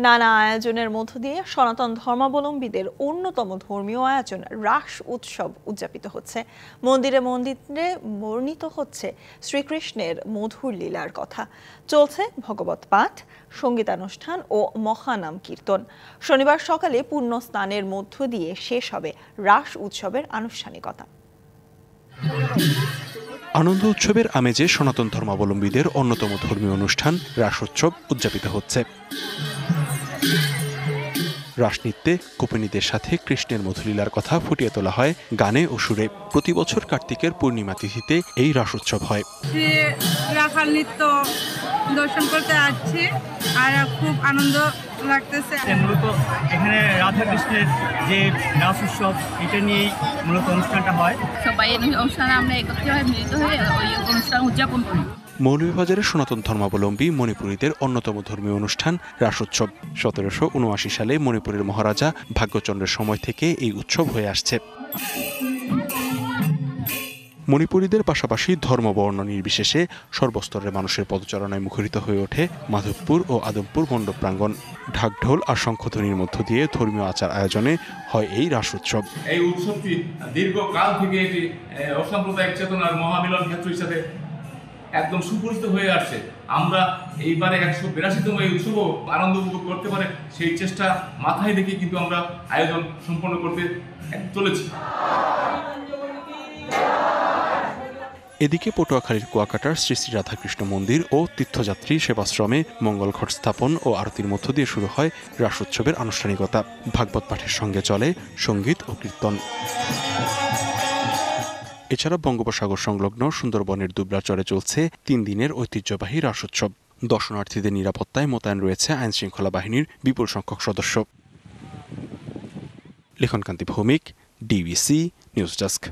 নানা আয়োজনের মধ্য দিয়ে সনাতন ধর্মাবলম্বীদের অন্যতম ধর্মীয় আয়োজন রাস উৎসব উদযাপিত হচ্ছে। মন্দিরে মন্দিরে বর্ণিত হচ্ছে শ্রীকৃষ্ণের মধুর লীলার কথা। চলছে ভগবত পাঠ, সঙ্গীতানুষ্ঠান ও মহানাম কীর্তন। শনিবার সকালে পুণ্য স্নানের মধ্য দিয়ে শেষ হবে রাস উৎসবের আনুষ্ঠানিকতা। আনন্দ উৎসবের আমেজে সনাতন ধর্মাবলম্বীদের অন্যতম ধর্মীয় অনুষ্ঠান রাসোৎসব উদযাপিত হচ্ছে। রাসনৃত্যে গোপিনীদের সাথে কৃষ্ণের মধুলীলার কথা ফুটিয়ে তোলা হয় গানে ও সুরে। প্রতি বছর কার্তিকের পূর্ণিমা তিথিতে এই রাসোৎসব হয়। রাখাল নৃত্য দর্শন করতে আসছি আর খুব আনন্দ লাগতেছে। মূলত এখানে রাধা কৃষ্ণের যে রাস উৎসব এটা নিয়েই মূলত অনুষ্ঠানটা হয়। সবাই এই অনুষ্ঠানে আমরা একত্রে হয়ে মিলিত হয়ে ওই অনুষ্ঠান উদযাপন করি। মৌলভীবাজারের সনাতন ধর্মাবলম্বী মণিপুরীদের অন্যতম ধর্মীয় অনুষ্ঠান রাসোৎসব। 1779 সালে মণিপুরের মহারাজা ভাগ্যচন্দ্রের সময় থেকে এই উৎসব হয়ে আসছে। মণিপুরীদের পাশাপাশি ধর্মবর্ণ নির্বিশেষে সর্বস্তরের মানুষের পদচারণায় মুখরিত হয়ে ওঠে মাধবপুর ও আদমপুর মণ্ডপ প্রাঙ্গণ। ঢাকঢোল আর শঙ্খধ্বনির মধ্য দিয়ে ধর্মীয় আচার আয়োজনে হয় এই রাস উৎসব। এই উৎসবটি দীর্ঘকাল থেকে এটি অসাম্প্রদায়িক চেতনার মহামিলন ক্ষেত্র হিসাবে একদম সুপরিচিত হয়ে আসছে। আমরা এইবারে 182তম এই উৎসবও আনন্দ উপভোগ করতে পারে সেই চেষ্টা মাথায় রেখে কিন্তু আমরা আয়োজন সম্পন্ন করতে চলেছি। এদিকে পটুয়াখালীর কুয়াকাটার শ্রী শ্রী রাধাকৃষ্ণ মন্দির ও তীর্থযাত্রী সেবাশ্রমে মঙ্গল ঘট স্থাপন ও আরতির মধ্য দিয়ে শুরু হয় রাসোৎসবের আনুষ্ঠানিকতা। ভাগবত পাঠের সঙ্গে চলে সঙ্গীত ও কীর্তন। এছাড়া বঙ্গোপসাগর সংলগ্ন সুন্দরবনের দুবলাচরে চলছে 3 দিনের ঐতিহ্যবাহী রাসোৎসব। দর্শনার্থীদের নিরাপত্তায় মোতায়েন রয়েছে আইনশৃঙ্খলা বাহিনীর বিপুল সংখ্যক সদস্য। লিখনকান্তি ভৌমিক, ডিবিসি নিউজ ডেস্ক।